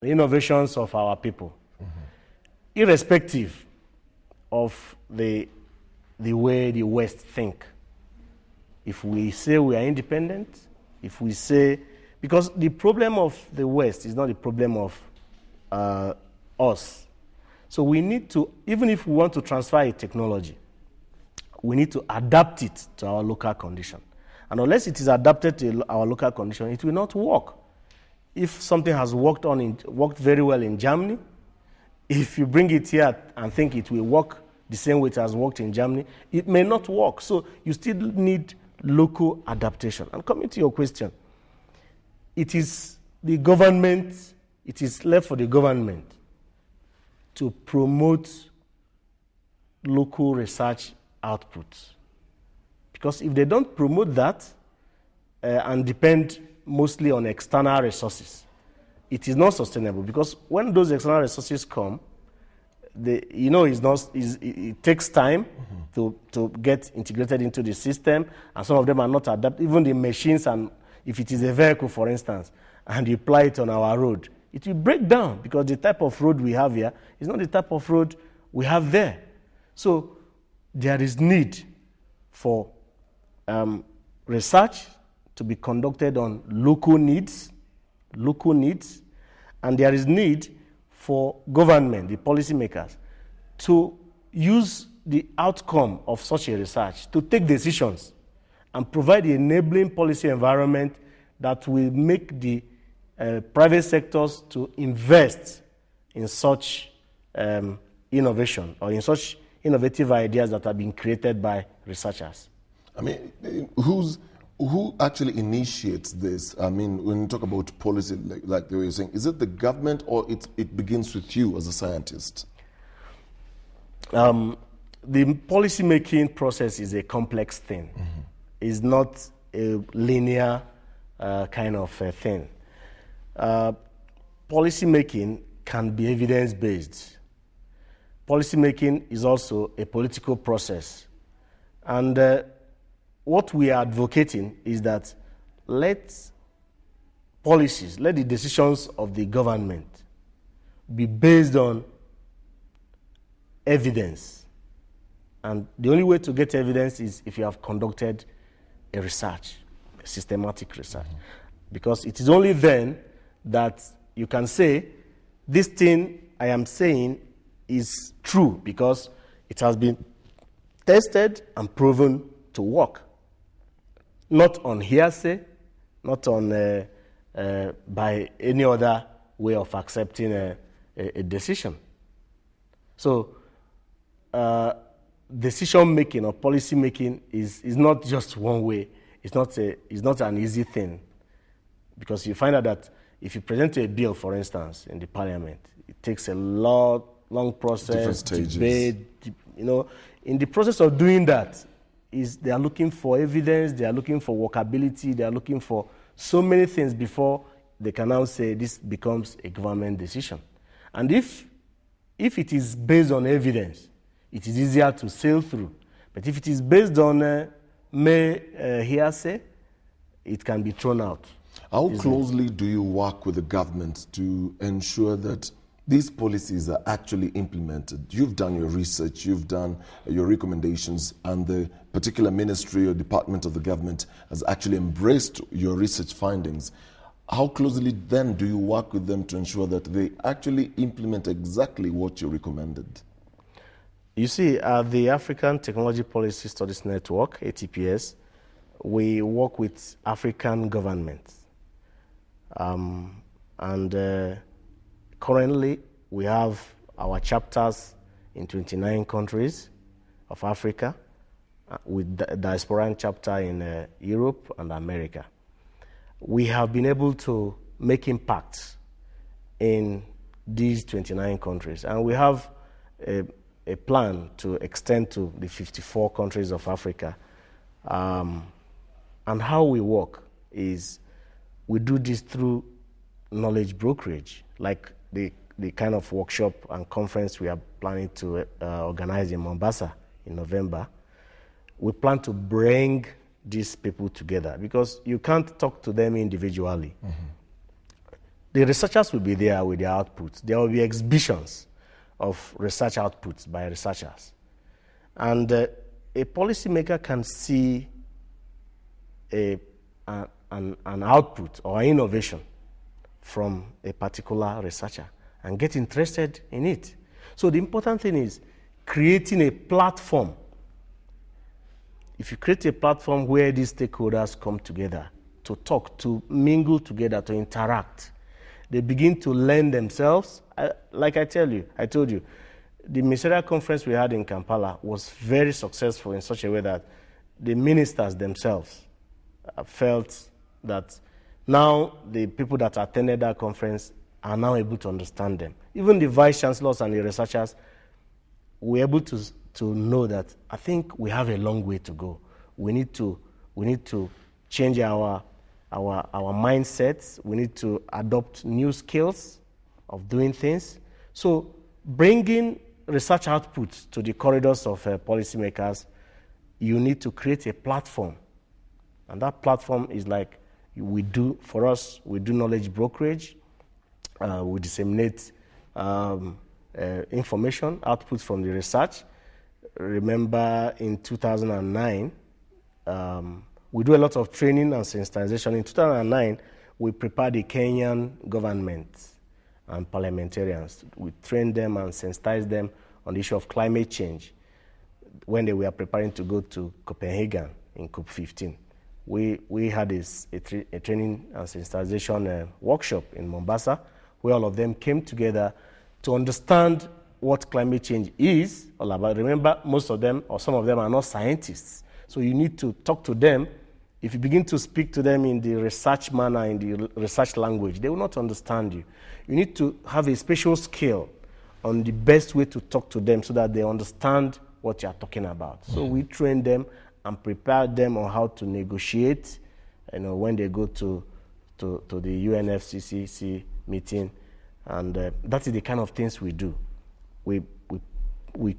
innovations of our people, irrespective of the way the West think. If we say we are independent, if we say, because the problem of the West is not the problem of us. So we need to, even if we want to transfer a technology, we need to adapt it to our local condition. And unless it is adapted to our local condition, it will not work. If something has worked very well in Germany, if you bring it here and think it will work the same way it has worked in Germany, it may not work. So you still need local adaptation. And coming to your question, it is the government, it is left for the government to promote local research outputs. Because if they don't promote that and depend mostly on external resources, it is not sustainable. Because when those external resources come, it takes time to get integrated into the system, and some of them are not adapted. Even the machines, and if it is a vehicle, for instance, and you apply it on our road, it will break down because the type of road we have here is not the type of road we have there. So there is need for research to be conducted on local needs, and there is need for government, the policymakers, to use the outcome of such a research to take decisions and provide the enabling policy environment that will make the private sectors to invest in such innovation or in such innovative ideas that are being created by researchers. I mean, who actually initiates this? I mean, when you talk about policy, like the way you're saying, is it the government or it begins with you as a scientist? The policy-making process is a complex thing. It's not a linear kind of thing. Policy-making can be evidence-based. Policy-making is also a political process. And what we are advocating is that let the decisions of the government be based on evidence. And the only way to get evidence is if you have conducted a research, a systematic research. Because it is only then that you can say, this thing I am saying is true because it has been tested and proven to work. Not on hearsay, not on by any other way of accepting a decision. So decision making or policy making is not just one way. It's not an easy thing, because you find out that if you present a bill, for instance, in the parliament, it takes a long process, debate. In the process of doing that, they are looking for evidence, they are looking for workability, they are looking for so many things before they can now say this becomes a government decision. And if it is based on evidence, it is easier to sail through. But if it is based on mere hearsay, it can be thrown out. How closely do you work with the government to ensure that these policies are actually implemented? You've done your research, you've done your recommendations, and the particular ministry or department of the government has actually embraced your research findings. How closely then do you work with them to ensure that they actually implement exactly what you recommended? You see, at the African Technology Policy Studies Network, ATPS, we work with African governments. Currently, we have our chapters in 29 countries of Africa, with the diasporan chapter in Europe and America. We have been able to make impacts in these 29 countries, and we have a plan to extend to the 54 countries of Africa. And how we work is we do this through knowledge brokerage, like the kind of workshop and conference we are planning to organize in Mombasa in November. We plan to bring these people together because you can't talk to them individually. The researchers will be there with their outputs. There will be exhibitions of research outputs by researchers. And a policymaker can see an output or an innovation from a particular researcher and get interested in it. So the important thing is creating a platform. If you create a platform where these stakeholders come together to talk, to mingle together, to interact, they begin to learn themselves. Like I told you, the ministerial conference we had in Kampala was very successful in such a way that the ministers themselves felt that now the people that attended that conference are now able to understand them. Even the vice chancellors and the researchers were able to know that I think we have a long way to go. We need to change our mindsets. We need to adopt new skills of doing things. So bringing research outputs to the corridors of policymakers, you need to create a platform. And that platform is like we do knowledge brokerage. We disseminate information, outputs from the research. Remember in 2009, we do a lot of training and sensitization. In 2009, we prepared the Kenyan government and parliamentarians. We trained them and sensitized them on the issue of climate change when they were preparing to go to Copenhagen in COP15. We had a training and sensitization workshop in Mombasa where all of them came together to understand what climate change is all about. Remember, most of them or some of them are not scientists. So you need to talk to them. If you begin to speak to them in the research manner, in the research language, they will not understand you. You need to have a special skill on the best way to talk to them so that they understand what you are talking about. So we train them and prepare them on how to negotiate, when they go to the UNFCCC meeting. And that is the kind of things we do. We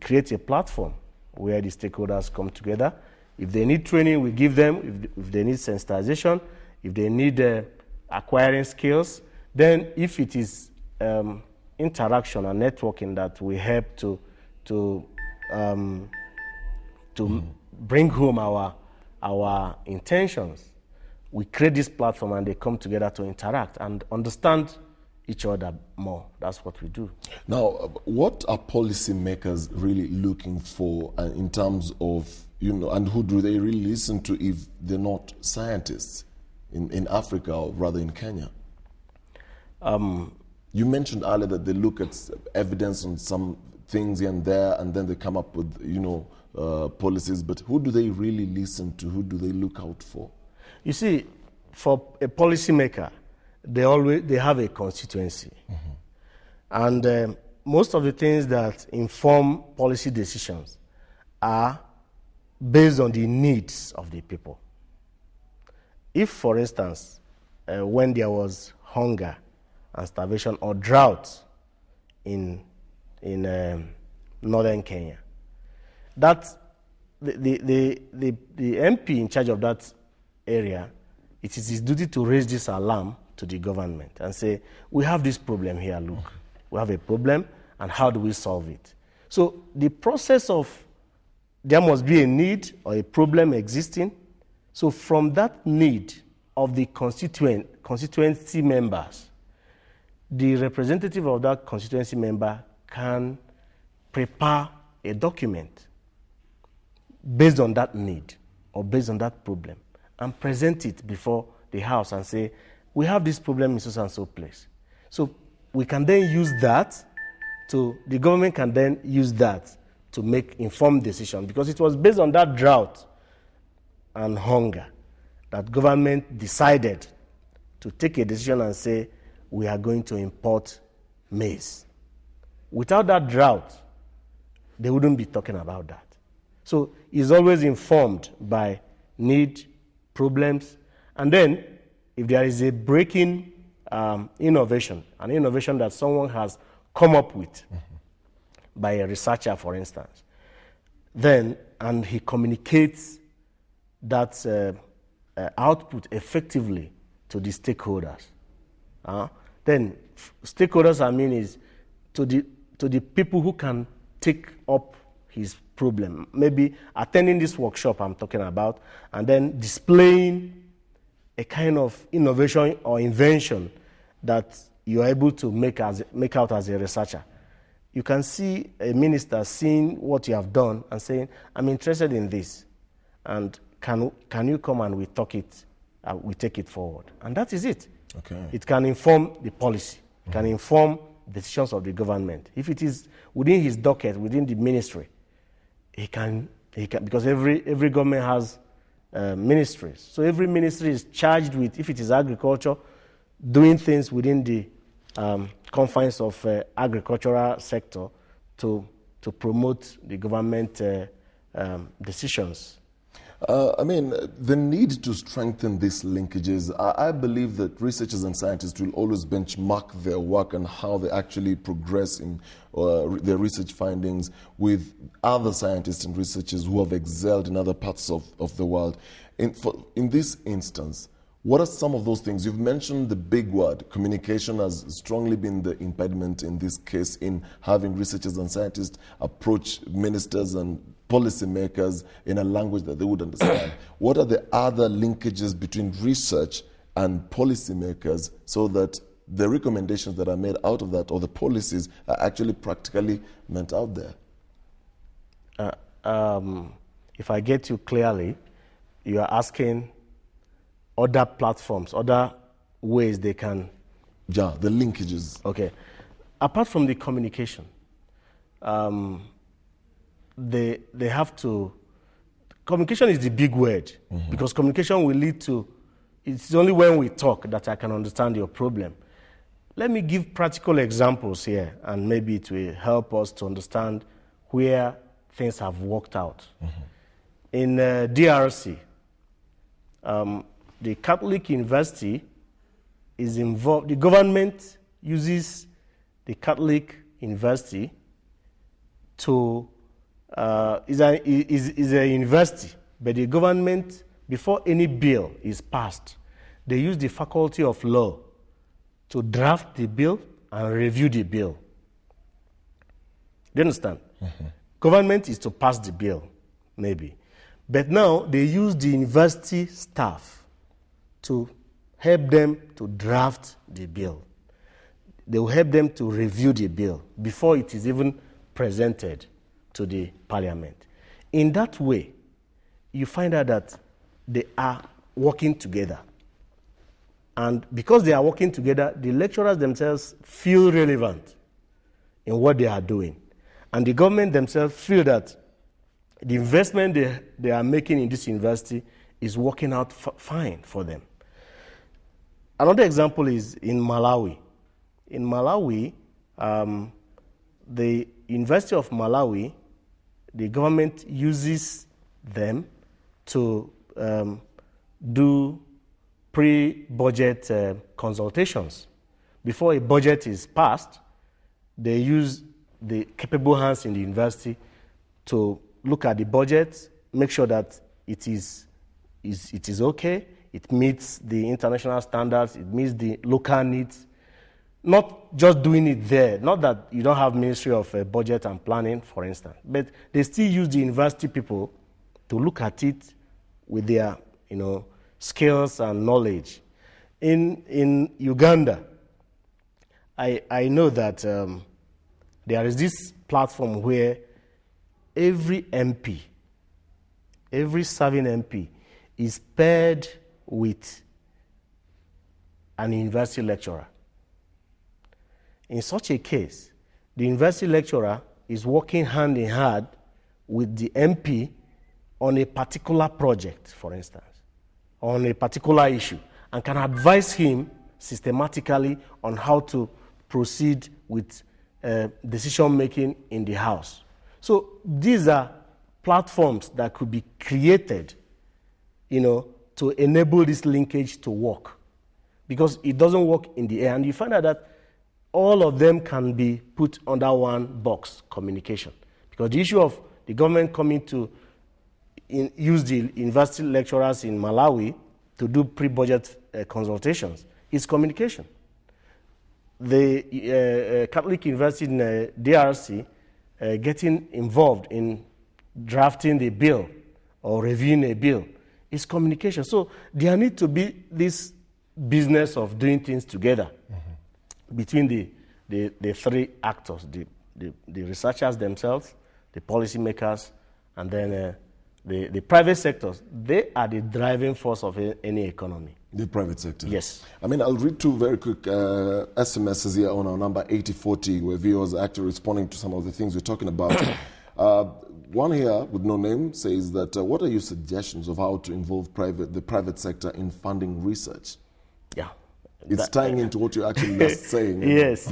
create a platform where the stakeholders come together. If they need training, we give them. If they need sensitization, if they need acquiring skills, then if it is interaction and networking that we help to bring home our intentions, we create this platform and they come together to interact and understand each other more. That's what we do. Now, what are policymakers really looking for in terms of, and who do they really listen to if they're not scientists in Africa or rather in Kenya? You mentioned earlier that they look at evidence on some things here and there and then they come up with, policies, but who do they really listen to? Who do they look out for? You see, for a policymaker, they have a constituency. And most of the things that inform policy decisions are based on the needs of the people. If, for instance, when there was hunger and starvation or drought in northern Kenya, that the MP in charge of that area, it is his duty to raise this alarm to the government and say, we have this problem here, look. We have a problem, and how do we solve it? So the process of there must be a need or a problem existing. So from that need of the constituency members, the representative of that constituency member can prepare a document based on that need or based on that problem and present it before the House and say, we have this problem in so and so place. So we can then use that the government can then use that to make informed decisions, because it was based on that drought and hunger that government decided to take a decision and say, we are going to import maize. Without that drought, they wouldn't be talking about that. So it's always informed by need, problems, and then if there is a breaking innovation, an innovation that someone has come up with by a researcher, for instance, and he communicates that output effectively to the stakeholders, Then stakeholders, I mean, is to the people who can take up his problem. Maybe attending this workshop I'm talking about, and then displaying a kind of innovation or invention that you're able to make out as a researcher. You can see a minister seeing what you have done and saying, I'm interested in this, and can you come and we talk it, we take it forward. And that is it. Okay. It can inform the policy. It can inform decisions of the government. If it is within his docket, within the ministry, he can because every government has ministries. So every ministry is charged with, if it is agriculture, doing things within the confines of agricultural sector to promote the government decisions. I mean, the need to strengthen these linkages, I believe that researchers and scientists will always benchmark their work and how they actually progress in their research findings with other scientists and researchers who have excelled in other parts of the world. In this instance, what are some of those things? You've mentioned the big word. Communication has strongly been the impediment in this case in having researchers and scientists approach ministers and policymakers in a language that they would understand. What are the other linkages between research and policymakers so that the recommendations that are made out of that or the policies are actually practically meant out there? If I get you clearly, you are asking other platforms, other ways they can... Yeah, the linkages. Okay. Apart from the communication, they have to... Communication is the big word, because communication will lead to... It's only when we talk that I can understand your problem. Let me give practical examples here, and maybe it will help us to understand where things have worked out. In DRC, the Catholic University is involved. The government uses the Catholic University to is a university, but the government, before any bill is passed, they use the Faculty of Law to draft the bill and review the bill. Do you understand? Government is to pass the bill, maybe. But now they use the university staff to help them to draft the bill. They will help them to review the bill before it is even presented to the parliament. In that way, you find out that they are working together. And because they are working together, the lecturers themselves feel relevant in what they are doing. And the government themselves feel that the investment they are making in this university is working out fine for them. Another example is in Malawi. In Malawi, the University of Malawi, the government uses them to do pre-budget consultations. Before a budget is passed, they use the capable hands in the university to look at the budget, make sure that it is okay, it meets the international standards, it meets the local needs. Not just doing it there, not that you don't have Ministry of Budget and Planning, for instance, but they still use the university people to look at it with their, skills and knowledge. In Uganda, I know that there is this platform where every MP, every serving MP is paired with an university lecturer. In such a case, the university lecturer is working hand in hand with the MP on a particular project, for instance, on a particular issue, and can advise him systematically on how to proceed with decision-making in the House. So these are platforms that could be created, to enable this linkage to work, because it doesn't work in the air. And you find out that all of them can be put under one box, communication. Because the issue of the government coming to use the university lecturers in Malawi to do pre-budget consultations is communication. the Catholic University in DRC getting involved in drafting the bill or reviewing a bill is communication. So there need to be this business of doing things together between the three actors, the researchers themselves, the policymakers, and then the private sectors. They are the driving force of any economy. The private sector? Yes. I mean, I'll read two very quick SMSs here on our number 8040, where viewers are actually responding to some of the things we're talking about. One here with no name says that, what are your suggestions of how to involve the private sector in funding research? Yeah. It's tying into what you're actually just saying. Yes.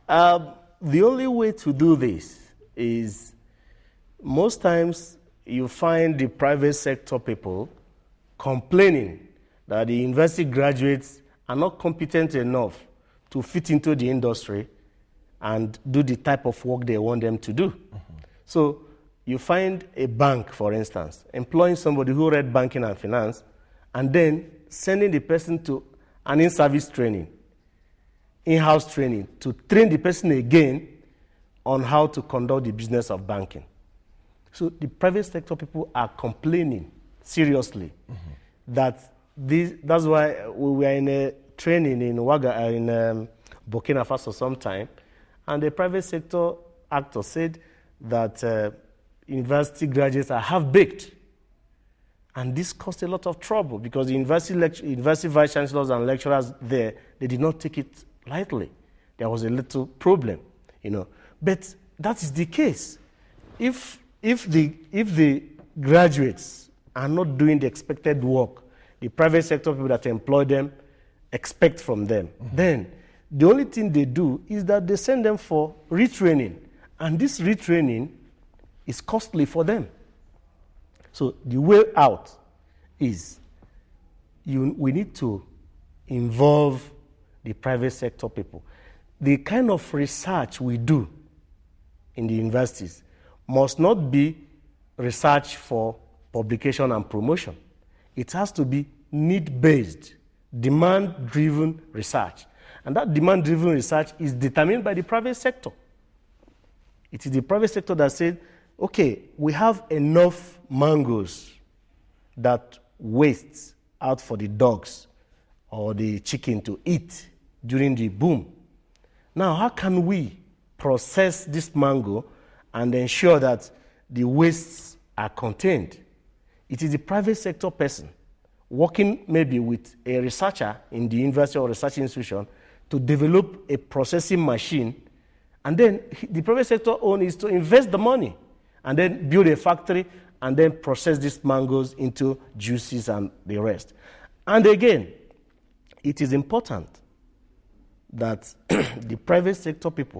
The only way to do this is most times you find the private sector people complaining that the university graduates are not competent enough to fit into the industry and do the type of work they want them to do. So you find a bank, for instance, employing somebody who read banking and finance, and then sending the person to an in-service training, in-house training, to train the person again on how to conduct the business of banking. So the private sector people are complaining seriously that that's why we were in a training in Burkina Faso sometime, and the private sector actor said that university graduates are half-baked. And this caused a lot of trouble because the university vice chancellors and lecturers there, they did not take it lightly. There was a little problem, But that is the case. If the graduates are not doing the expected work, the private sector people that employ them expect from them, then the only thing they do is that they send them for retraining. And this retraining is costly for them. So the way out is we need to involve the private sector people. The kind of research we do in the universities must not be research for publication and promotion. It has to be need-based, demand-driven research. And that demand-driven research is determined by the private sector. It is the private sector that said, okay, we have enough mangoes that waste out for the dogs or the chicken to eat during the boom. Now, how can we process this mango and ensure that the wastes are contained? It is the private sector person working maybe with a researcher in the university or research institution to develop a processing machine, and then the private sector own is to invest the money and then build a factory and then process these mangoes into juices and the rest. And again, it is important that the private sector people